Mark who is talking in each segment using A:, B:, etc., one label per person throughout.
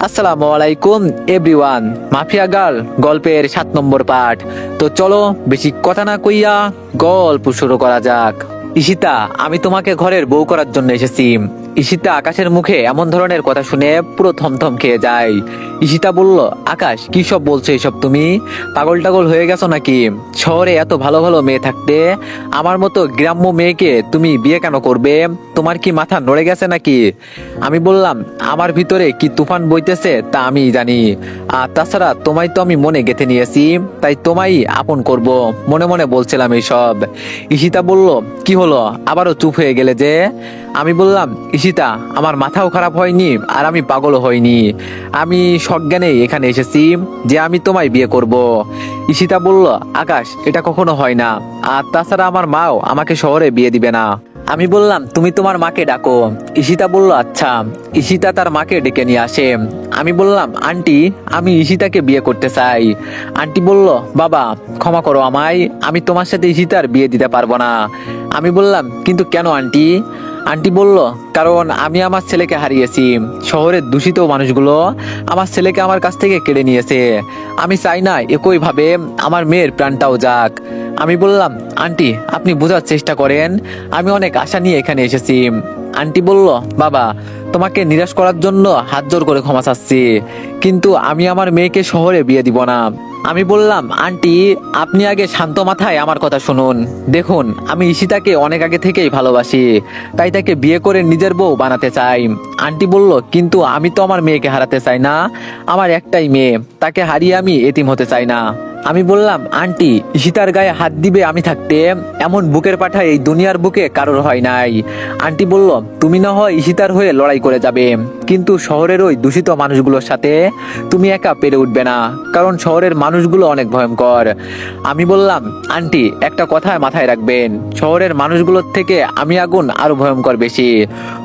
A: আসসালামু আলাইকুম everyone. Mafia girl গল্পের 7 নম্বর পার্ট। তো চলো বেশি কথা না কইয়া গল্প শুরু করা যাক। ঈশিতা, আমি তোমাকে ঘরের বউ করার জন্য এসেছি। ঈশিতা আকাশের মুখে এমন ধরনের কথা শুনে পুরো থমথম খেয়ে যায়। ঈশিতা বলল, আকাশ কি সব বলছো এসব? তুমি পাগল টাগল হয়ে গেছো নাকি? শহরে এত ভালো ভালো মেয়ে থাকতে আমার মতো গ্রাম্য মেয়েকে তুমি বিয়ে কেন করবে? তোমার কি মাথা নড়ে গেছে নাকি? আমি বললাম, আমার ভিতরে কি তুফান বইতেছে তা আমি জানি। আর তাছাড়া তোমায় তো আমি মনে গেঁথে নিয়েছি, তাই তোমায় আপন করব মনে মনে বলছিলাম এইসব। ঈশিতা বলল, কি হলো আবারও চুপ হয়ে গেলে যে? আমি বললাম, ঈশিতা, আমার মাথাও খারাপ হয়নি আর আমি পাগলও হইনি। আমি সজ্ঞানে এখানে এসেছি যে আমি তোমায় বিয়ে করব। ঈশিতা বলল, আকাশ, এটা কখনো হয় না। আর তাছাড়া আমার মাও আমাকে শহরে বিয়ে দিবে না। আমি বললাম, তুমি তোমার মাকে ডাকো। ঈশিতা বলল, আচ্ছা। ঈশিতা তার মাকে ডেকে নিয়ে আসে। আমি বললাম, আন্টি, আমি ঈশিতাকে বিয়ে করতে চাই। আন্টি বলল, বাবা, ক্ষমা করো আমায়, আমি তোমার সাথে ঈশিতার বিয়ে দিতে পারবো না। আমি বললাম, কিন্তু কেন আন্টি? আন্টি বলল, কারণ আমি আমার ছেলেকে হারিয়েছি। শহরের দূষিত মানুষগুলো আমার ছেলেকে আমার কাছ থেকে কেড়ে নিয়েছে। আমি চাই না একইভাবে আমার মেয়ের প্রাণটাও যাক। আমি বললাম, আন্টি, আপনি বোঝার চেষ্টা করেন, আমি অনেক আশা নিয়ে এখানে এসেছি। আন্টি বলল, বাবা, তোমাকে নিরাশ করার জন্য হাত জোর করে ক্ষমা চাচ্ছি, কিন্তু আমি আমার মেয়েকে শহরে বিয়ে দিব না। আমি বললাম, আন্টি, আপনি আগে শান্ত মাথায় আমার কথা শুনুন। দেখুন, আমি ঈশিতাকে অনেক আগে থেকেই ভালোবাসি, তাই তাকে বিয়ে করে নিজের বউ বানাতে চাই। আন্টি বলল, কিন্তু আমি তো আমার মেয়েকে হারাতে চাই না। আমার একটাই মেয়ে, তাকে হারিয়ে আমি এতিম হতে চাই না। আমি বললাম, আন্টি, ঈশিতার গায়ে হাত দিবে আমি থাকতে? এমন বুকের পাঠা এই দুনিয়ার বুকে কারোর হয় নাই। আন্টি বলল, তুমি না হয় ঈশিতার হয়ে লড়াই করে যাবে, কিন্তু শহরের ওই দূষিত মানুষগুলোর সাথে তুমি একা পেরে উঠবে না, কারণ শহরের মানুষগুলো অনেক ভয়ঙ্কর। আমি বললাম, আন্টি, একটা কথা মাথায় রাখবেন, শহরের মানুষগুলোর থেকে আমি আগুন আরো ভয়ঙ্কর বেশি।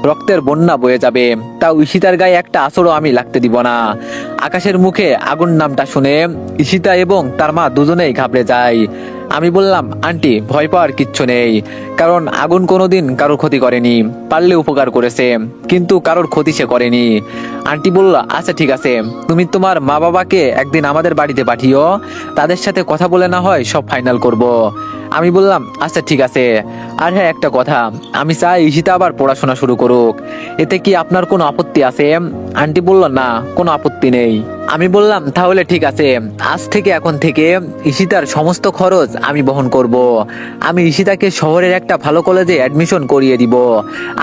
A: রক্তের বন্যা বয়ে যাবে, তাও ঈশিতার গায়ে একটা আঁচড়ও আমি লাগতে দিব না। আকাশের মুখে আগুন নামটা শুনে ঈশিতা এবং তার মা দুজনেই ঘাবড়ে যায়। আমি বললাম, আন্টি, ভয় পাওয়ার কিচ্ছু নেই, কারণ আগুন কোনোদিন কারোর ক্ষতি করেনি, পারলে উপকার করেছে, কিন্তু কারোর ক্ষতি সে করেনি। আন্টি বলল, আচ্ছা ঠিক আছে, তুমি তোমার মা বাবাকে একদিন আমাদের বাড়িতে পাঠিও, তাদের সাথে কথা বলে না হয় সব ফাইনাল করব। আমি বললাম, আচ্ছা ঠিক আছে। আর হ্যাঁ, একটা কথা, আমি চাই ঈশিতা আবার পড়াশোনা শুরু করুক, এতে কি আপনার কোনো আপত্তি আছে? আন্টি বলল, না, কোনো আপত্তি নেই। আমি বললাম, তাহলে ঠিক আছে, আজ থেকে এখন থেকে ঈশিতার সমস্ত খরচ আমি বহন করব। আমি ঈশিতাকে শহরের একটা ভালো কলেজে অ্যাডমিশন করিয়ে দিব।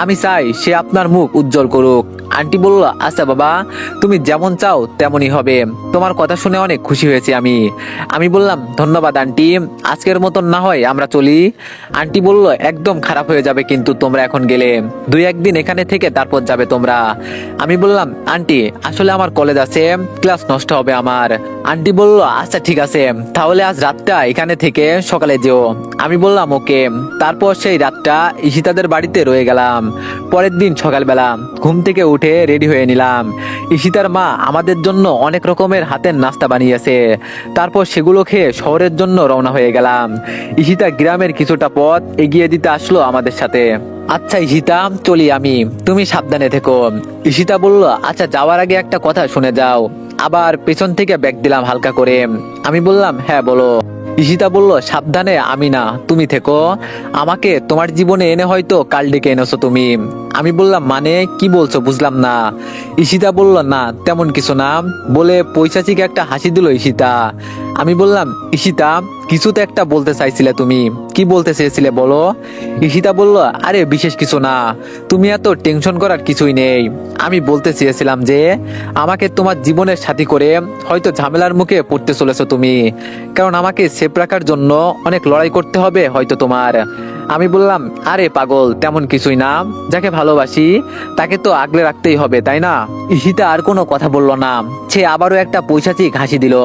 A: আমি চাই সে আপনার মুখ উজ্জ্বল করুক। আন্টি বলল, আচ্ছা বাবা, তুমি যেমন চাও তেমনই হবে, তোমার কথা শুনে অনেক খুশি হয়েছি আমি। আমি বললাম, ধন্যবাদ আন্টি, আজকের মতন না হয় আমরা চলি। আন্টি বলল, একদম খারাপ হয়ে যাবে কিন্তু তোমরা এখন গেলে, 2-1 দিন এখানে থেকে তারপর যাবে তোমরা। আমি বললাম, আন্টি, আসলে আমার কলেজ আছে, ক্লাস নষ্ট হবে আমার। আন্টি বলল, আচ্ছা ঠিক আছে, তাহলে আজ রাতটা এখানে থেকে সকালে যেও। আমি বললাম, ওকে। তারপর সেই রাতটা ঈশিতাদের বাড়িতে রয়ে গেলাম। পরের দিন সকালবেলা ঘুম থেকে উঠে রেডি হয়ে নিলাম। ঈশিতার মা আমাদের জন্য অনেক রকমের হাতের নাস্তা বানিয়েছে, তারপর সেগুলো খেয়ে শহরের জন্য রওনা হয়ে গেলাম। ঈশিতা গ্রামের কিছুটা পথ এগিয়ে দিতে আসলো আমাদের সাথে। আচ্ছা ঈশিতা, চলি আমি, তুমি সাবধানে থেকো। ঈশিতা বলল, আচ্ছা, যাওয়ার আগে একটা কথা শুনে যাও। আবার পেছন থেকে ব্যাগ দিলাম হালকা করে। আমি বললাম, হ্যাঁ বলো। ঈশিতা বলল, সাবধানে আমি না তুমি থেকো, আমাকে তোমার জীবনে এনে হয়তো কাল ডেকে এনেছো তুমি। আমি বললাম, মানে কি বলছো বুঝলাম না। ঈশিতা বলল, না তেমন কিছু না, বলে পৈশাচিক একটা হাসি দিল ঈশিতা। আমি বললাম, ঈশিতা, কিছু তো একটা বলতে চাইছিলে তুমি, কি বলতে চেয়েছিলে বলো? ঈশিতা বলল, আরে বিশেষ কিছু না, তুমি এত টেনশন করার কিছুই নেই। আমি বলতে চেয়েছিলাম যে আমাকে তোমার জীবনের সাথী করে হয়তো ঝামেলার মুখে পড়তে চলেছো তুমি, কারণ আমাকে সেফ রাখার জন্য অনেক লড়াই করতে হবে হয়তো তোমার। আমি বললাম, আরে পাগল, তেমন কিছুই না, যাকে ভালোবাসি তাকে তো আগলে রাখতেই হবে, তাই না? ঈশিতা আর কোনো কথা বলল না, সে আবারও একটা পৈশাচিক হাসি দিল।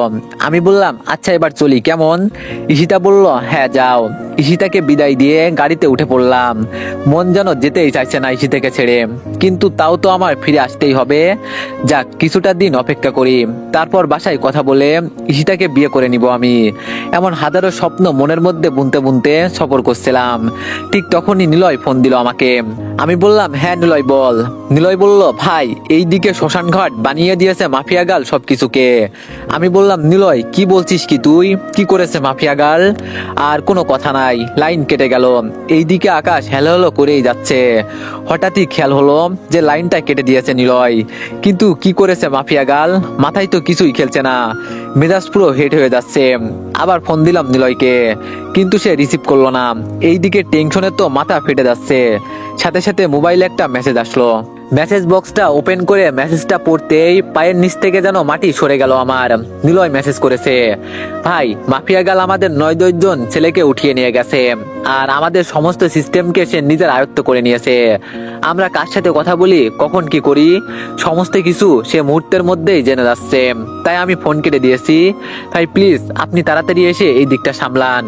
A: আমি বললাম, আচ্ছা এবার চলি কেমন? ঈশিতা বলল, হ্যাঁ যাও। ঈশিতাকে বিদায় দিয়ে গাড়িতে উঠে পড়লাম। মন যেন যেতেই চাইছে না ঈশিতাকে ছেড়ে, কিন্তু তাও তো আমার ফিরে আসতেই হবে। যাক, কিছুটা দিন অপেক্ষা করি, তারপর বাসায় কথা বলে ঈশিতাকে বিয়ে করে নিব আমি। এমন হাজারো স্বপ্ন মনের মধ্যে বুনতে বুনতে সফর করছিলাম। ঠিক তখনই নিলয় ফোন দিল আমাকে। আমি বললাম, হ্যাঁ নিলয় বল। নিলয় বলল, ভাই এইদিকে শ্মশান ঘাট বানিয়ে দিয়েছে মাফিয়া গাল সবকিছুকে। আমি বললাম, নিলয় কি বলছিস কি তুই, কি করেছে মাফিয়া গাল? আর কোনো কথা নাই, লাইন কেটে গেল। এইদিকে আকাশ হেলো হেলো করেই যাচ্ছে। হঠাৎই খেয়াল হলো যে লাইনটা কেটে দিয়েছে নিলয়। কিন্তু কি করেছে মাফিয়া গাল, মাথায় তো কিছুই খেলছে না। মেজাজ পুরো হেট হয়ে যাচ্ছে। আবার ফোন দিলাম নিলয়কে, কিন্তু সে রিসিভ করলো না। এইদিকে টেনশনে তো মাথা ফেটে যাচ্ছে। সাথে সাথে মোবাইলে একটা মেসেজ আসলো। মেসেজ বক্সটা ওপেন করে মেসেজটা পড়তেই পায়ের নিচ থেকে যেন মাটি সরে গেল আমার। নিলয় মেসেজ করেছে, ভাই মাফিয়া গাল আমাদের 9-10 জন ছেলেকে উঠিয়ে নিয়ে গেছে, আর আমাদের সমস্ত সিস্টেমকে সে নিজের আয়ত্ত করে নিয়েছে। আমরা কার সাথে কথা বলি, কখন কি করি, সমস্ত কিছু সে মুহূর্তের মধ্যেই জেনে যাচ্ছে। তাই আমি ফোন কেটে দিয়েছি। ভাই প্লিজ আপনি তাড়াতাড়ি এসে এই দিকটা সামলান।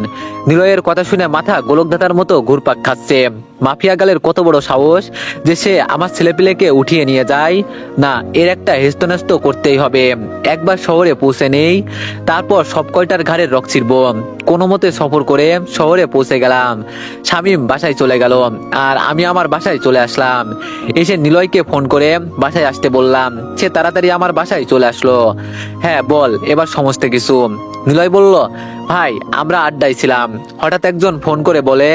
A: নিলয়ের কথা শুনে মাথা গোলকধাতার মতো ঘুরপাক খাচ্ছে। মাফিয়া গালের কত বড় সাহস যে সে আমার ছেলেপিলেকে উঠিয়ে নিয়ে যায়। না, এর একটা হেস্তনেস্ত করতেই হবে। একবার শহরে পৌঁছে নেই, তারপর সব কয়টার ঘাড়ের রক ছিড়ব। কোনো মতে সফর করে শহরে পৌঁছে গেলাম। শামীম বাসায় চলে গেল, আর আমি আমার বাসায় চলে আসলাম। এসে নিলয়কে ফোন করে বাসায় আসতে বললাম। সে তাড়াতাড়ি আমার বাসায় চলে আসলো। হ্যাঁ বল এবার সমস্ত কিছু। নিলয় বলল, ভাই আমরা আড্ডায় ছিলাম, হঠাৎ একজন ফোন করে বলে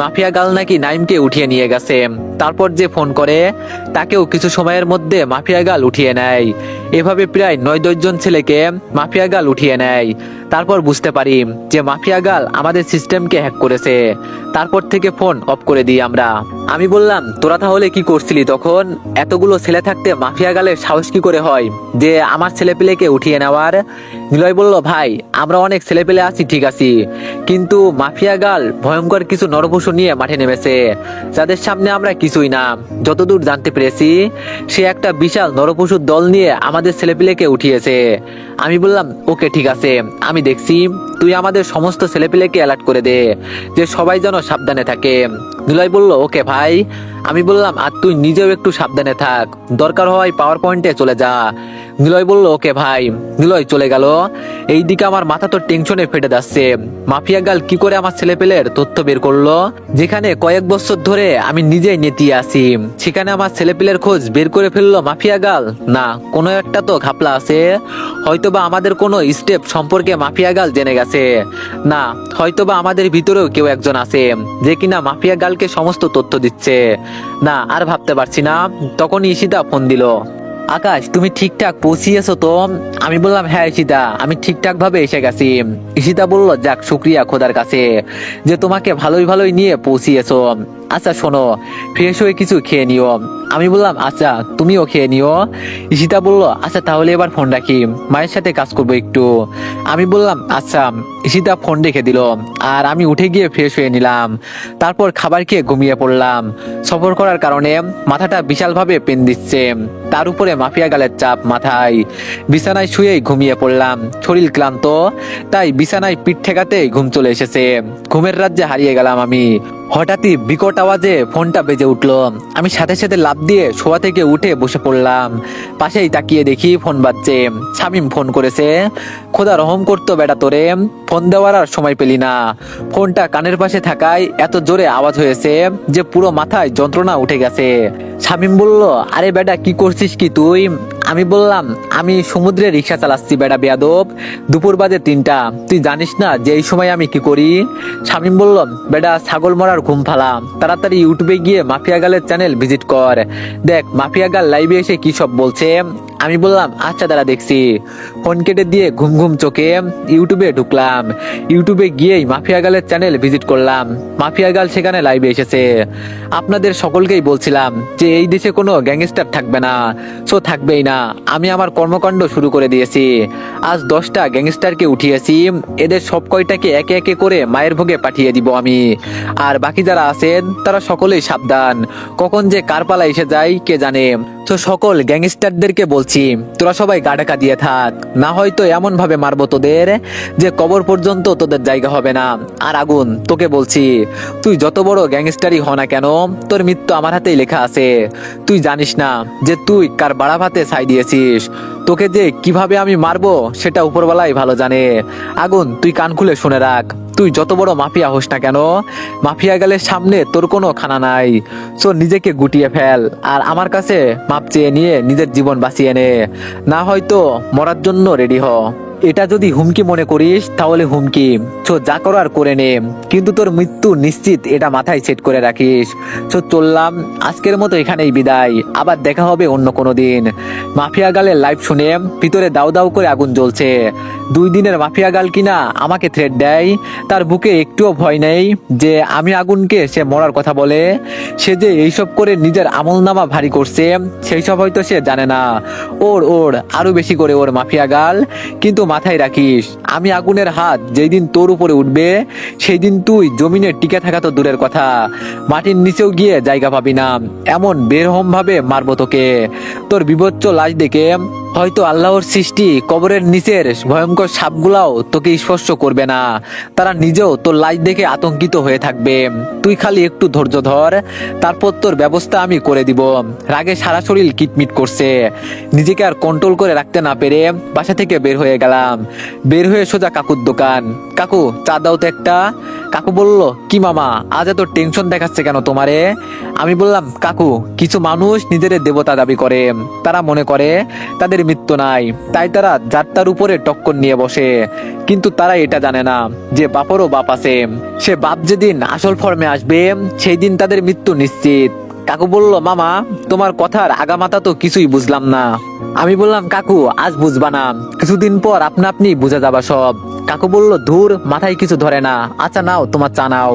A: মাফিয়া গাল নাকি নাইমকে উঠিয়ে নিয়ে গেছে। তারপর যে ফোন করে তাকেও কিছু সময়ের মধ্যে মাফিয়া গাল উঠিয়ে নেয়। এভাবে প্রায় 9-10 জন ছেলেকে মাফিয়া গাল উঠিয়ে নেয়। তারপর বুঝতে পারি যে মাফিয়া গাল আমাদের সিস্টেমকে হ্যাক করেছে। তারপর থেকে ফোন অফ করে দিই আমরা। আমি বললাম, তোরা তাহলে কি করছিলি তখন? এতগুলো ছেলে থাকতে মাফিয়া গালের সাহস কি করে হয় যে আমার ছেলেপেলেকে উঠিয়ে নেওয়ার? নিলয় বলল, ভাই আমরা অনেক ছেলেপেলে আছি ঠিক আছি, কিন্তু মাফিয়া গাল ভয়ঙ্কর কিছু নরপশু নিয়ে মাঠে নেমেছে, যাদের সামনে আমরা কিছুই না। যতদূর জানতে পেরেছি সে একটা বিশাল নরপশুর দল নিয়ে আমাদের ছেলেপেলেকে উঠিয়েছে। আমি বললাম, ওকে ঠিক আছে, আমি দেখছি। তুই আমাদের সমস্ত ছেলেপেলেকে অ্যালার্ট করে দে যে সবাই যেন সাবধানে থাকে। নিলয় বলল, ওকে ভাই। আমি বললাম, আর তুই নিজেও একটু সাবধানে থাক, দরকার হয় পাওয়ার পয়েন্টে চলে যা। নিলয় বলল, ওকে ভাই। নিলয় চলে গেল। এইদিকে আমার মাথা তো টেনশনে ফেটে যাচ্ছে। মাফিয়া গাল কি করে আমার ছেলেপেলের তথ্য বের করলো, যেখানে কয়েক বছর ধরে আমি নিজেই নেতিয়ে আছি, সেখানে আমার ছেলেপেলের খোঁজ বের করে ফেললো মাফিয়া গাল? না, কোনো একটা তো ঘাপলা আছে। হয়তোবা আমাদের কোনো স্টেপ সম্পর্কে মাফিয়া গাল জেনে গেছে। না, হয়তোবা আমাদের ভিতরেও কেউ একজন আছে যে কিনা মাফিয়া গালকে সমস্ত তথ্য দিচ্ছে। না, আর ভাবতে পারছি না। তখনই ঈশিতা ফোন দিল। আকাশ তুমি ঠিকঠাক পৌঁছিয়েছো তো? আমি বললাম, হ্যাঁ ঈশিতা, আমি ঠিকঠাক ভাবে এসে গেছি। ঈশিতা বলল, যাক শুক্রিয়া খোদার কাছে যে তোমাকে ভালোই ভালোই নিয়ে পৌঁছিয়েছো। আচ্ছা শোনো, ফ্রেশ হয়ে কিছু খেয়ে নিও। আমি বললাম, আচ্ছা তুমিও খেয়ে নিও। ঈশিতা বলল, আচ্ছা তাহলে এবার ফোন রাখি, মায়ের সাথে কাজ করবো একটু। আমি বললাম, আচ্ছা। ঈশিতা ফোন রেখে দিল, আর আমি উঠে গিয়ে ফ্রেশ হয়ে নিলাম। তারপর খাবার খেয়ে ঘুমিয়ে পড়লাম। সফর করার কারণে মাথাটা বিশালভাবে পেন দিচ্ছে, তার উপরে মাফিয়া গালের চাপ মাথায়। বিছানায় শুয়েই ঘুমিয়ে পড়লাম। শরীর ক্লান্ত, তাই বিছানায় পিঠ ঠেকাতেই ঘুম চলে এসেছে। ঘুমের রাজ্যে হারিয়ে গেলাম আমি। হঠাৎই বিকট আওয়াজে ফোনটা বেজে উঠলো। আমি সাথে সাথে লাফ দিয়ে শোয়া থেকে উঠে বসে পড়লাম। পাশেই তাকিয়ে দেখি ফোন বাজছে। শামীম ফোন করেছে। খোদা রহম করতো বেটা তোরে, ফোন দেওয়ার আর সময় পেলি না। ফোনটা কানের পাশে থাকায় এত জোরে আওয়াজ হয়েছে যে পুরো মাথায় যন্ত্রণা উঠে গেছে। শামীম বলল, আরে বেটা কি করছিস কি তুই? আমি বললাম, আমি সমুদ্রে রিক্সা চালাচ্ছি বেটা বেয়াদব, দুপুর বাজে 3টা, তুই জানিস না যে এই সময় আমি কি করি? শামীম বলল, বেটা ছাগল মরার ঘুম ফালা, তাড়াতাড়ি ইউটিউবে গিয়ে মাফিয়া গালের চ্যানেল ভিজিট কর, দেখ মাফিয়া গাল লাইভে এসে কি সব বলছে। আমি বললাম, আচ্ছা দাঁড়া দেখছি। ফোন কেটে দিয়ে ঘুম ঘুম চোখে ইউটিউবে ঢুকলাম। ইউটিউবে গিয়েই মাফিয়া গালের চ্যানেল ভিজিট করলাম। মাফিয়া গাল সেখানে লাইভে এসেছে। আপনাদের সকলকেই বলছিলাম যে এই দেশে কোনো গ্যাংস্টার থাকবে না, সো থাকবেই না। আমি আমার কর্মকাণ্ড শুরু করে দিয়েছি। আজ 10টা গ্যাংস্টারকে উঠিয়েছি। এদের সব কয়টাকে একে একে করে মায়ের ভোগে পাঠিয়ে দিব আমি। আর বাকি যারা আছেন তারা সকলেই সাবধান, কখন যে কার পালা এসে যায় কে জানে। তো সকল গ্যাংস্টারদেরকে বলছি দিচ্ছি, তোরা সবাই গা ঢাকা দিয়ে থাক, না হয়তো এমন ভাবে মারবো তোদের যে কবর পর্যন্ত তোদের জায়গা হবে না। আর আগুন, তোকে বলছি, তুই যত বড় গ্যাংস্টারই হ না কেন, তোর মৃত্যু আমার হাতেই লেখা আছে। তুই জানিস না যে তুই কার বাড়া ভাতে ছাই দিয়েছিস। তোকে যে কিভাবে আমি মারবো সেটা উপরওয়ালাই ভালো জানে। আগুন, তুই কান খুলে শুনে রাখ, তুই যত বড় মাফিয়া হোস না কেন, মাফিয়া গেলে সামনে তোর কোনো খানা নাই। সো নিজেকে গুটিয়ে ফেল, আর আমার কাছে মাপ চেয়ে নিয়ে নিজের জীবন বাঁচিয়ে নে, না হয়তো মরার জন্য রেডি হ। এটা যদি হুমকি মনে করিস তাহলে হুমকি, সো যা করার করে নে, কিন্তু তোর মৃত্যু নিশ্চিত, এটা মাথায় সেট করে রাখিস। সো চললাম, আজকের মতো এখানেই বিদায়, আবার দেখা হবে অন্য কোনো দিন। মাফিয়া গালের লাইভ শুনে ভিতরে দাউ দাউ করে আগুন জ্বলছে। 2 দিনের মাফিয়া গাল কিনা আমাকে থ্রেট দেয়, তার বুকে একটুও ভয় নেই যে আমি আগুনকে সে মরার কথা বলে। সে যে এইসব করে নিজের আমলনামা ভারী করছে সেই সব হয়তো সে জানে না। ওর আরো বেশি করে ওর মাফিয়া গাল। কিন্তু মাথায় রাখিস, আমি আগুনের হাত যেই দিন তোর উপরে উঠবে সেই দিন তুই জমিনে টিকে থাকা তো দূরের কথা, মাটির নিচেও গিয়ে জায়গা পাবি না। এমন বেরহম ভাবে মারবো তোকে, তোর বিভৎস লাশ দেখে হয়তো আল্লাহর সৃষ্টি কবরের নিচের ভয়ঙ্কর সাপগুলাও তোকে স্পর্শ করবে না, তারা নিজেও তোর লাশ দেখে আতঙ্কিত হয়ে থাকবে। তুই খালি একটু ধৈর্য ধর, তারপর তোর ব্যবস্থা আমি করে দিব। রাগে সারা শরীর কিটমিট করছে, নিজেকে আর কন্ট্রোল করে রাখতে না পেরে বাসা থেকে বের হয়ে গেলাম। বের হয়ে সোজা কাকুর দোকান। কাকু, চা দাও তো একটা। কাকু বলল, কি মামা, আজ এত টেনশন দেখাচ্ছে কেন তোমারে? আমি বললাম, কাকু, কিছু মানুষ নিজেদের দেবতা দাবি করে, তারা মনে করে তাদের মৃত্যু নাই, তাই তারা যাত্রার উপরে টক্কর নিয়ে বসে। কিন্তু তারা এটা জানে না যে বাপরও বাপ আছে, সে বাপ যেদিন আসল ফর্মে আসবে সেই দিন তাদের মৃত্যু নিশ্চিত। কাকু বলল, মামা, তোমার কথার আগামাথা তো কিছুই বুঝলাম না। আমি বললাম, কাকু, আজ বুঝবা না, কিছুদিন পর আপনা আপনি বুঝে যাবা সব। কাকু বলল, ধুর, মাথায় কিছু ধরে না, আচ্ছা নাও তোমার চা নাও।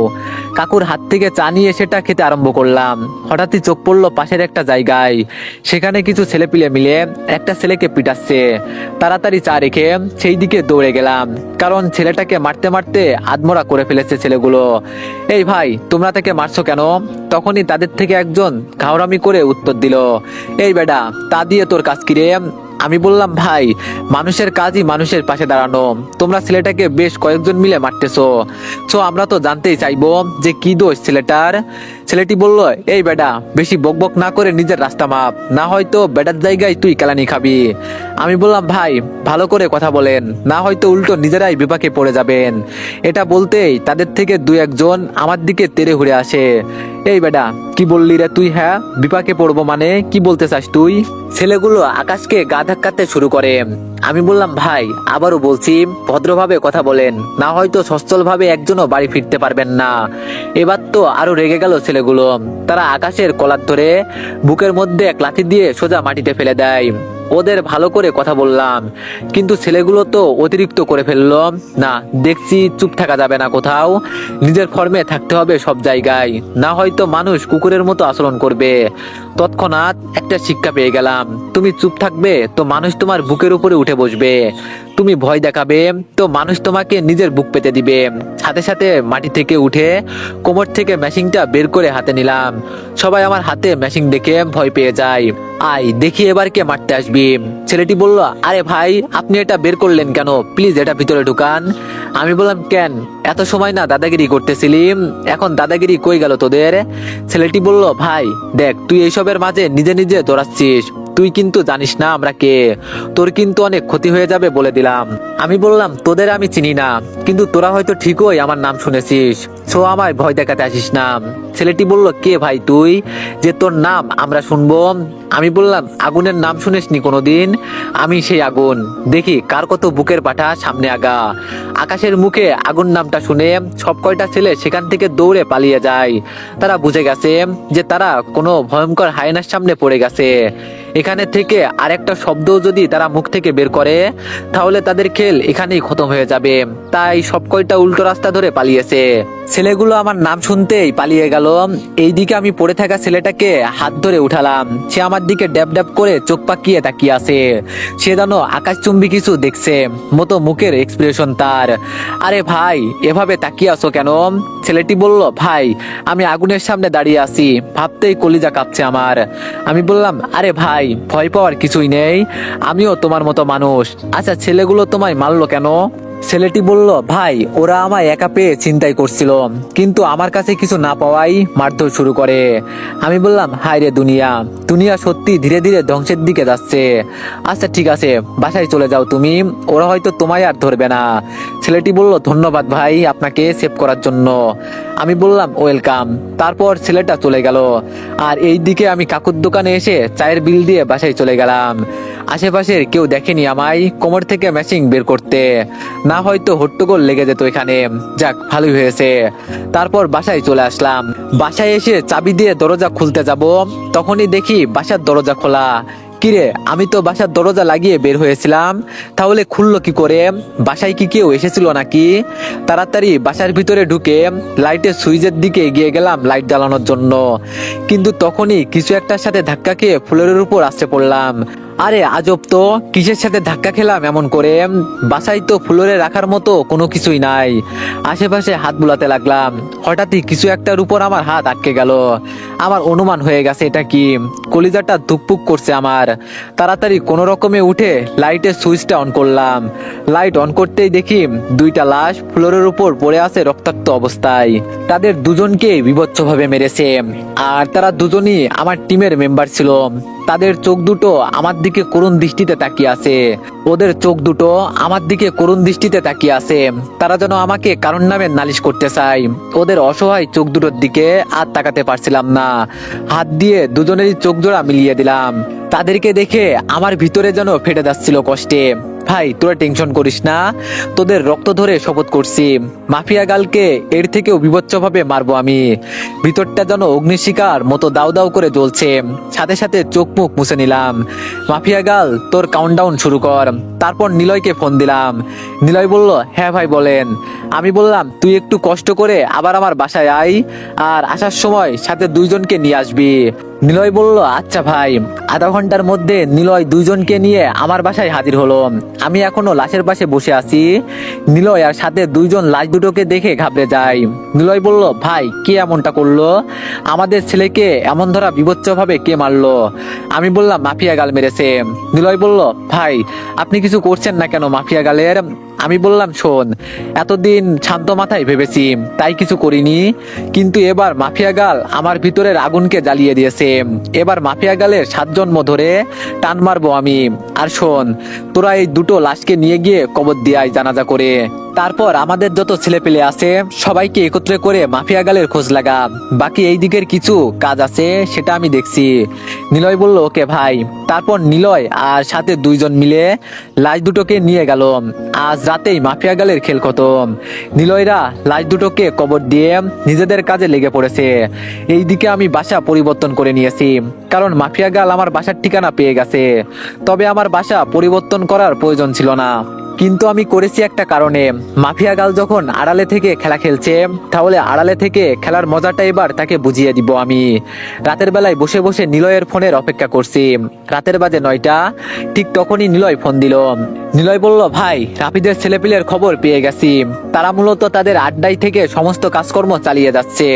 A: কাকুর হাত থেকে চা নিয়ে সেটা খেতে আরম্ভ করলাম। হঠাৎই চোখ পড়লো পাশের একটা জায়গায়, সেখানে কিছু ছেলেপিলে মিলে একটা ছেলেকে পিটাচ্ছে। তাড়াতাড়ি চা রেখে সেই দিকে দৌড়ে গেলাম, কারণ ছেলেটাকে মারতে মারতে আধমরা করে ফেলেছে ছেলেগুলো। এই ভাই, তোমরা তাকে মারছো কেন? তখনই তাদের থেকে একজন ঘাওরামি করে উত্তর দিল, এই বেডা, তা দিয়ে তোর কাজ কি রে? আমি বললাম, ভাই, মানুষের কাজই মানুষের পাশে দাঁড়ানো, তোমরা ছেলেটাকে বেশ কয়েকজন মিলে মারতেছো, তো আমরা তো জানতেই চাইবো যে কি দোষ ছেলেটার। ছেলেটি বলল, এই বেডা, বেশি বকবক না করে নিজের রাস্তা মাপ, না হয়তো বেডার জায়গায় তুই কেলানি খাবি। আমি বললাম, ভাই, ভালো করে কথা বলেন, না হয়তো উল্টো নিজেরাই বিপাকে পড়ে যাবেন। এটা বলতেই তাদের থেকে 2-1 আমার দিকে তেড়ে হুড়ে আসে। এই বেডা, কি বললি রে তুই? হ্যাঁ, বিপাকে পড়বো মানে কি বলতে চাস তুই? ছেলেগুলো আকাশকে গা ধাক্কাতে শুরু করে। আমি বললাম, ভাই, আবারও বলছি, ভদ্রভাবে কথা বলেন, না হয়তো সচ্ছল ভাবে একজনও বাড়ি ফিরতে পারবেন না। এবার তো আরো রেগে গেল ছেলেগুলো, তারা আকাশের কলার ধরে বুকের মধ্যে এক লাথি দিয়ে সোজা মাটিতে ফেলে দেয়। ওদের ভালো করে কথা বললাম, কিন্তু ছেলেগুলো তো অতিরিক্ত করে ফেললো। না, দেখছি চুপ থাকা যাবে না, কোথাও নিজের ফর্মে থাকতে হবে সব জায়গায়, না হয়তো মানুষ কুকুরের মতো আচরণ করবে। তৎক্ষণাৎ একটা শিক্ষা পেয়ে গেলাম, তুমি চুপ থাকবে তো মানুষ তোমার বুকের উপরে উঠে বসবে, তুমি ভয় দেখাবে তো মানুষ তোমাকে নিজের বুক পেতে দিবে। সাথে সাথে মাটি থেকে উঠে কোমর থেকে মেশিনটা বের করে হাতে নিলাম। সবাই আমার হাতে মেশিন দেখে ভয় পেয়ে যায়। আয় দেখি এবার কে মারতে আসবি। ছেলেটি বলল, আরে ভাই, আপনি এটা বের করলেন কেন? প্লিজ এটা ভিতরে ঢুকান। আমি বললাম, কেন? এত সময় না দাদাগিরি করতেছিলি, এখন দাদাগিরি কই গেল তোদের? ছেলেটি বলল, ভাই দেখ, তুই এইসবের মাঝে নিজে নিজে দৌড়াচ্ছিস, তুই কিন্তু জানিস না আমরা কে, তোর কিন্তু অনেক ক্ষতি হয়ে যাবে বলে দিলাম। আমি বললাম, তোদের আমি চিনি না, কিন্তু তোরা হয়তো ঠিকই আমার নাম শুনেছিস, সো আমায় ভয় দেখাতে আসিস না। ছেলেটি বলল, কে ভাই তুই, যে তোর নাম আমরা শুনবো? আমি বললাম, আগুনের নাম শুনিসনি কোনোদিন? আমি সেই আগুন, দেখি কার কত বুকের পাঠা সামনে আগা। আকাশের মুখে আগুন নামটা শুনে সব কয়টা ছেলে সেখান থেকে দৌড়ে পালিয়ে যায়। তারা বুঝে গেছে যে তারা কোনো ভয়ঙ্কর হায়েনার সামনে পড়ে গেছে। এখানে থেকে আরেকটা শব্দ যদি তারা মুখ থেকে বের করে তাহলে তাদের খেল এখানেই খতম হয়ে যাবে। তাই সব কয়টা উল্টো রাস্তা ধরে পালিয়েছে। ছেলেগুলো আমার নাম শুনতেই পালিয়ে গেল। এইদিকে আমি পড়ে থাকা ছেলেটাকে হাত ধরে উঠালাম। সে আমার দিকে ড্যাব ড্যাব করে চোখ পাকিয়ে তাকিয়ে আছে। সে যেন আকাশচুম্বী কিছু দেখছে মতো মুখের এক্সপ্রেশন তার। আরে ভাই, এভাবে তাকিয়ে আছো কেন? ছেলেটি বলল, ভাই, আমি আগুনের সামনে দাঁড়িয়ে আছি, ভাবতেই কলিজা কাঁপছে আমার। আমি বললাম, আরে ভাই, ভয় পাওয়ার কিছুই নেই, আমিও তোমার মতো মানুষ। আচ্ছা, ছেলেগুলো তোমায় মারলো কেন? ছেলেটি বলল, ভাই ওরা আমায় একা পেয়ে চিন্তাই করছিল, কিন্তু আমার কাছে কিছু না পাওয়াই মারধর শুরু করে। আমি বললাম, হায় রে দুনিয়া, দুনিয়া সত্যি ধীরে ধীরে ধ্বংসের দিকে যাচ্ছে। আচ্ছা ঠিক আছে, বাসায় চলে যাও তুমি, ওরা হয়তো তোমায় আর ধরবে না। ছেলেটি বলল, ধন্যবাদ ভাই আপনাকে সেভ করার জন্য। আমি বললাম, ওয়েলকাম। তারপর ছেলেটা চলে গেল, আর এই দিকে আমি কাকুর দোকানে এসে চায়ের বিল দিয়ে বাসায় চলে গেলাম। আশেপাশের কেউ দেখেনি আমায় কোমর থেকে মেশিং বের করতে, না হয়তো হট্টগোল লেগে যেত এখানে। যাক, ভালোই হয়েছে। তারপর বাসায় চলে আসলাম। বাসায় এসে চাবি দিয়ে দরজা খুলতে যাব, তখনই দেখি বাসার দরজা খোলা। কিরে, আমি তো বাসার দরজা লাগিয়ে বের হয়েছিলাম, তাহলে খুললো কি করে? বাসায় কি কেউ এসেছিল নাকি? তাড়াতাড়ি বাসার ভিতরে ঢুকে লাইটের সুইচের দিকে এগিয়ে গেলাম লাইট জ্বালানোর জন্য, কিন্তু তখনই কিছু একটার সাথে ধাক্কা খেয়ে ফ্লোরের উপর আসতে পড়লাম। আরে আজব তো, কিসের সাথে ধাক্কা খেলাম এমন করে? বাসায় তো ফ্লোরে রাখার মতো কোনো কিছুই নাই। আশেপাশে হাত বুলাতে লাগলাম, হঠাৎই কিছু একটার উপর আমার হাত আটকে গেল। আমার অনুমান হয়ে গেছে এটা কি, কলিজাটা ধুকপুক করছে আমার। তাড়াতাড়ি কোনো রকমে উঠে লাইটের সুইচটা অন করলাম। লাইট অন করতেই দেখি দুইটা লাশ ফ্লোরের উপর পড়ে আছে রক্তাক্ত অবস্থায়। তাদের দুজনকে বিভৎসভাবে মেরেছে, আর তারা দুজনই আমার টিমের মেম্বার ছিল। তাদের চোখ দুটো আমার দিকে করুণ দৃষ্টিতে তাকিয়ে আছে। ওদের চোখ দুটো আমার দিকে করুণ দৃষ্টিতে তাকিয়ে আছে, তারা যেন আমাকে কারণ নামে নালিশ করতে চায়। ওদের অসহায় চোখ দুটোর দিকে আর তাকাতে পারছিলাম না। হাত দিয়ে দুজনেরই চোখ জোড়া মিলিয়ে দিলাম। তাদেরকে দেখে আমার ভিতরে যেন ফেটে যাচ্ছিল কষ্টে। ভাই তোরা টেনশন করিস না, তোদের রক্ত ধরে শপথ করছি, মাফিয়া গালকে এর থেকেও বিভৎসভাবে মারবো আমি। ভিতরটা যেন অগ্নিশিখার মতো দাউ দাউ করে জ্বলছে। সাথে সাথে চোখ মুখ মুছে নিলাম। মাফিয়া গাল, তোর কাউন্টডাউন শুরু কর। তারপর নিলয়কে ফোন দিলাম। নিলয় বলল, হ্যাঁ ভাই বলেন। আমি বললাম, তুই একটু কষ্ট করে আবার আমার বাসায় আয়, আর আসার সময় সাথে দুইজনকে নিয়ে আসবি। নিলয় বলল, আচ্ছা ভাই। আধা ঘন্টার মধ্যে নিলয় দুইজনকে নিয়ে আমার বাসায় হাজির হলো। আমি এখনো লাশের পাশে বসে আছি। নিলয় আর সাথে দুইজন লাশ দুটোকে দেখে ঘাবড়ে যায়। নিলয় বলল, ভাই কে এমনটা করলো? আমাদের ছেলেকে এমন ধরা বিভৎসভাবে কে মারলো? আমি বললাম, মাফিয়া গাল মেরেছে। নিলয় বলল, ভাই আপনি কিছু করছেন না কেন মাফিয়া গালের? আমি বললাম, শোন, এতদিন শান্ত মাথায় ভেবেছি তাই কিছু করিনি, কিন্তু এবার মাফিয়া গাল আমার ভিতরের আগুনকে জ্বালিয়ে দিয়েছে। এবার মাফিয়া গালের 7 জন্ম ধরে টান মারবো আমি। আর শোন, তোরা এই দুটো লাশকে নিয়ে গিয়ে কবর দিয়ে আয় জানাজা করে। তারপর আমাদের যত ছেলে পেলে আছে সবাইকে একত্রে করে মাফিয়া গালের খোঁজ লাগা। বাকি এই দিকের কিছু কাজ আছে, সেটা আমি দেখছি। নিলয় বলল, ওকে ভাই। তারপর নিলয় আর সাথে দুইজন মিলে লাশ দুটোকে নিয়ে গেল। আজ রাতেই মাফিয়া গালের খেল খতম। নিলয়রা লাশ দুটোকে কবর দিয়ে নিজেদের কাজে লেগে পড়েছে। এই দিকে আমি বাসা পরিবর্তন করে নিয়েছি, কারণ মাফিয়া গাল আমার বাসার ঠিকানা পেয়ে গেছে। তবে আমার বাসা পরিবর্তন করার প্রয়োজন ছিল না, কিন্তু আমি করেছি একটা কারণে। মাফিয়া গাল যখন আড়ালে থেকে খেলা খেলছে, তাহলে আড়ালে থেকে খেলার মজাটা এবার তাকে বুঝিয়ে দিব আমি। রাতের বেলায় বসে বসে নিলয়ের ফোনের অপেক্ষা করছি। রাতের বাজে 9টা, ঠিক তখনই নিলয় ফোন দিল। নিলয় বলল, ভাই রাফিদের ছেলেপিলের খবর পেয়ে গেছি, তারা মূলত তাদের আড্ডাই থেকে সমস্ত কাজকর্ম চালিয়ে যাচ্ছে।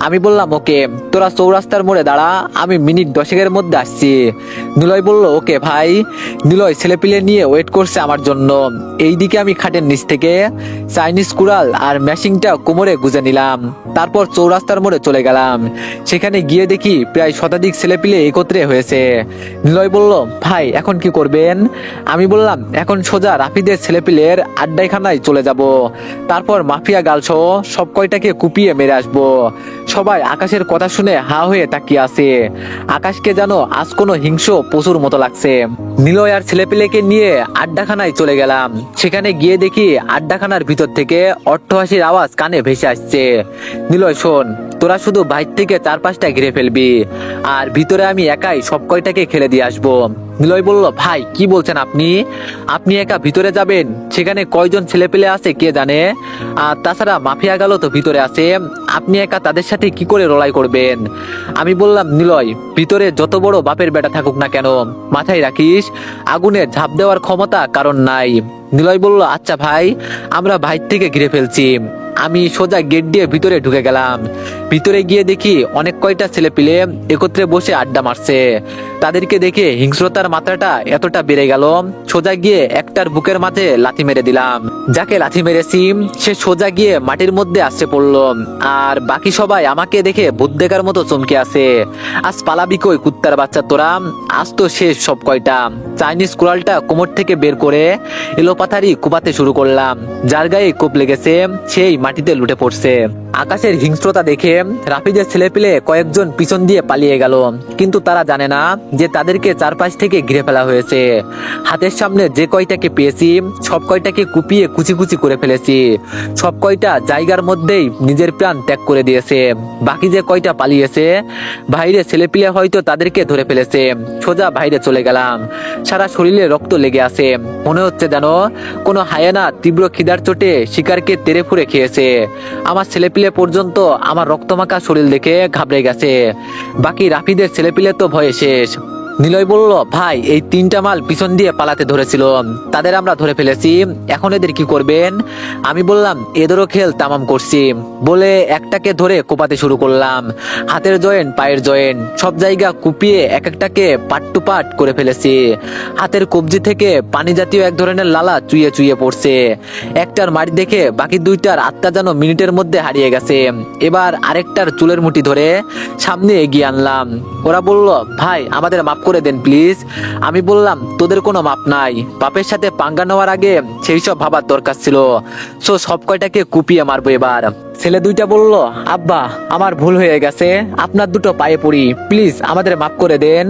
A: আমি বললাম, ওকে, তোরা চৌরাস্তার মোড়ে দাঁড়া, আমি মিনিট 10-এর মধ্যে আসছি। নিলয় বলল, ওকে ভাই। নিলয় ছেলেপিলে নিয়ে ওয়েট করছে আমার জন্য। এইদিকে আমি খাটের নিচ থেকে চাইনিজ কুড়াল আর ম্যাশিংটা কোমরে গুজে নিলাম। তারপর চৌরাস্তার মোড়ে চলে গেলাম। সেখানে গিয়ে দেখি প্রায় শতাধিক ছেলেপিলে একত্রে হয়েছে। নিলয় বলল, ভাই এখন কি করবেন? আমি বললাম, এখন সোজা রাফিদের ছেলেপিলের আড্ডাখানায় চলে যাব। তারপর মাফিয়া গালসহ সব কয়টাকে কুপিয়ে মেরে আসবো। সবাই আকাশের কথা শুনে হা হয়ে তাকিয়ে আছে। আকাশকে যেন আজ কোনো হিংস্র পশুর মতো লাগছে। নিলয় আর ছেলেপিলেকে নিয়ে আড্ডাখানায় চলে গেলাম। সেখানে গিয়ে দেখি আড্ডাখানার ভিতর থেকে অট্টহাসির আওয়াজ কানে ভেসে আসছে। নিলয় শোন, তোরা শুধু বাইর থেকে 4-5টা ঘিরে ফেলবি, আর ভিতরে আমি একাই সব কয়টাকে খেলে দিয়ে আসবো। নিলয় বলল, ভাই কি বলছেন আপনি? আপনি একা ভিতরে যাবেন? সেখানে কয়জন ছেলেপেলে আছে কে জানে, আর তাছাড়া মাফিয়া গেল তো ভিতরে আছে, আপনি একা তাদের সাথে কি করে লড়াই করবেন? আমি বললাম, নিলয়, ভিতরে যত বড় বাপের বেটা থাকুক না কেন, মাথায় রাখিস আগুনে ঝাঁপ দেওয়ার ক্ষমতা কারণ নাই। নিলয় বলল, আচ্ছা ভাই, আমরা বাইর থেকে ঘিরে ফেলছি। আমি সোজা গেট দিয়ে ভিতরে ঢুকে গেলাম। ভিতরে গিয়ে দেখি অনেক কয়টা ছেলে পিলে একত্রে বসে আড্ডা মারছে। তাদেরকে দেখে হিংস্রতার মাত্রাটা এতটা বেড়ে গেল, সোজা গিয়ে একটার বুকের মাঝে লাথি মেরে দিলাম। যাকে লাথি মেরেছি সে সোজা গিয়ে মাটির মধ্যে আসছে পড়লো, আর বাকি সবাই আমাকে দেখে ভূত দেখার মতো চমকে আছে। আজ পালাবি কই কুত্তার বাচ্চা তোরা, আজ তো শেষ সব কয়টা। চাইনিজ কুড়ালটা কোমর থেকে বের করে এলোপাথারি কুপাতে শুরু করলাম। যার গায়ে কোপ লেগেছে সেই মাটিতে লুটে পড়ছে। আকাশের হিংস্রতা দেখে রাফিদের ছেলেপিলে কয়েকজন পিছন দিয়ে পালিয়ে গেল, কিন্তু তারা জানে না যে তাদেরকে চারপাশ থেকে ঘিরে ফেলা হয়েছে। হাতের সামনে যে কয়টাকে পেয়েছি সব কয়টাকে কুপিয়ে কুচি কুচি করে ফেলেছি। সব কয়টা জায়গার মধ্যেই নিজের প্রাণ ত্যাগ করে দিয়েছে। বাকি যে কয়টা পালিয়েছে বাইরে ছেলেপিলে হয়তো তাদেরকে ধরে ফেলেছে। সোজা বাইরে চলে গেলাম, সারা শরীরে রক্ত লেগে আছে। মনে হচ্ছে যেন কোনো হায়েনা তীব্র খিদার চোটে শিকারকে তেড়ে ফুড়ে খেয়েছে। আমার ছেলেপিলে পর্যন্ত আমার রক্তমাখা শরীর দেখে ঘাবড়ে গেছে। বাকি রাফিদের ছেলেপিলে তো ভয়ে শেষ। নিলয় বলল, ভাই এই তিনটা মাল পিছন দিয়ে পালাতে ধরেছিল, তাদের আমরা ধরে ফেলেছি, এখন এদের কি করবেন? আমি বললাম, এদেরও খেল তামাম করছি বলে একটাকে ধরে কোপাতে শুরু করলাম। হাতের জয়েন্ট, পায়ের জয়েন্ট সব জায়গা কুপিয়ে এক একটাকে পাট টু পাট করে ফেলেছি। হাতের কবজি থেকে পানি জাতীয় এক ধরনের লালা চুইয়ে চুইয়ে পড়ছে। একটার মারি দেখে বাকি দুইটার আত্মা যেন মিনিটের মধ্যে হারিয়ে গেছে। এবার আরেকটার চুলের মুঠি ধরে সামনে এগিয়ে আনলাম। ওরা বলল, ভাই আমাদের মাফ করে দেন প্লিজ। আমি বললাম, তোদের কোনো মাপ নাই, বাপের সাথে পাঙ্গা নেওয়ার আগে সেই সব ভাবার দরকার ছিল। সো সব কয়টাকে কুপিয়ে মারবো এবার। ছেলে দুইটা বলল, আব্বা আমার ভুল হয়ে গেছে, আপনার দুটো পায়ে পড়ি, প্লিজ আমাদের মাফ করে দেন।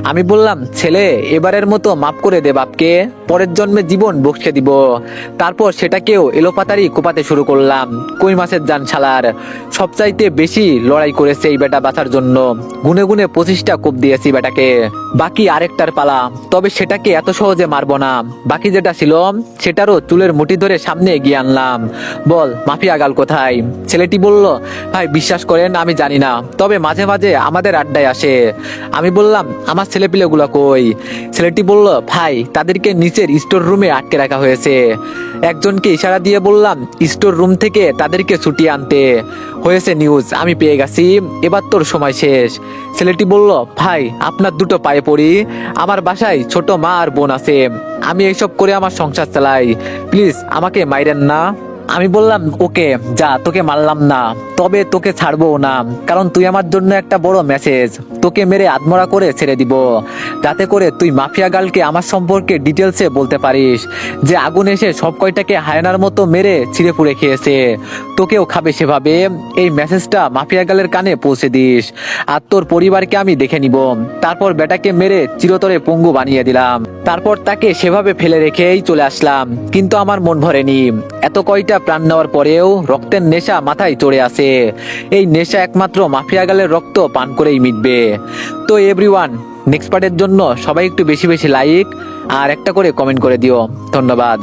A: আমি বললাম, ছেলে এবারের মতো মাফ করে দে বাপকে, পরের জন্মে জীবন বকশে দিব। তারপর সেটাকেও এলোপাতারি কোপাতে শুরু করলাম। কই মাছের জান শালার, সবচাইতে বেশি লড়াই করেছে এই বেটা বাঁচার জন্য। গুনে গুনে 25টা কোপ দিয়েছি বেটাকে। বাকি আরেকটার পালা, তবে সেটাকে এত সহজে মারবো না। বাকি যেটা ছিল সেটারও চুলের মুঠি ধরে সামনে এগিয়ে আনলাম। বল মাফিয়া গাল কোথায়? ছেলেটি বলল, ভাই বিশ্বাস করেন আমি জানি না, তবে মাঝে মাঝে আমাদের আড্ডায় আসে। আমি বললাম, আমার ছেলেপিলেগুলো কই? ছেলেটি বলল, ভাই তাদেরকে নিচের স্টোর রুমে আটকে রাখা হয়েছে। একজনকে ইশারা দিয়ে বললাম স্টোর রুম থেকে তাদেরকে ছুটিয়ে আনতে। হয়েছে নিউজ, আমি পেয়ে গেছি, এবার তোর সময় শেষ। ছেলেটি বলল, ভাই আপনার দুটো পায়ে পড়ি, আমার বাসায় ছোট মা আর বোন আছে, আমি এইসব করে আমার সংসার চালাই, প্লিজ আমাকে মাইরেন না। আমি বললাম, ওকে যা, তোকে মারলাম না, তবে তোকে ছাড়বো না, কারণ তুই আমার জন্য একটা বড় মেসেজ। তোকে মেরে আত্মরা করে ছেড়ে দিব, যাতে করে তুই মাফিয়া গার্লকে আমার সম্পর্কে ডিটেলসে বলতে পারিস যে আগুন এসে সব কয়টাকে হায়নার মতো মেরে ছিঁড়ে পুড়ে খেয়েছে, তোকেও খাবে সেভাবে। এই মেসেজটা মাফিয়া গার্লের কানে পৌঁছে দিস, আর তোর পরিবারকে আমি দেখে নিব। তারপর বেটাকে মেরে চিরতরে পঙ্গু বানিয়ে দিলাম। তারপর তাকে সেভাবে ফেলে রেখেই চলে আসলাম। কিন্তু আমার মন ভরেনি। এত কয়টা প্রাণ নেওয়ার পরেও রক্তের নেশা মাথায় চড়ে আসে। এই নেশা একমাত্র মাফিয়া গালের রক্ত পান করেই মিটবে। তো এভরিওয়ান, নেক্সট পার্টের জন্য সবাই একটু বেশি বেশি লাইক আর একটা করে কমেন্ট করে দিও। ধন্যবাদ।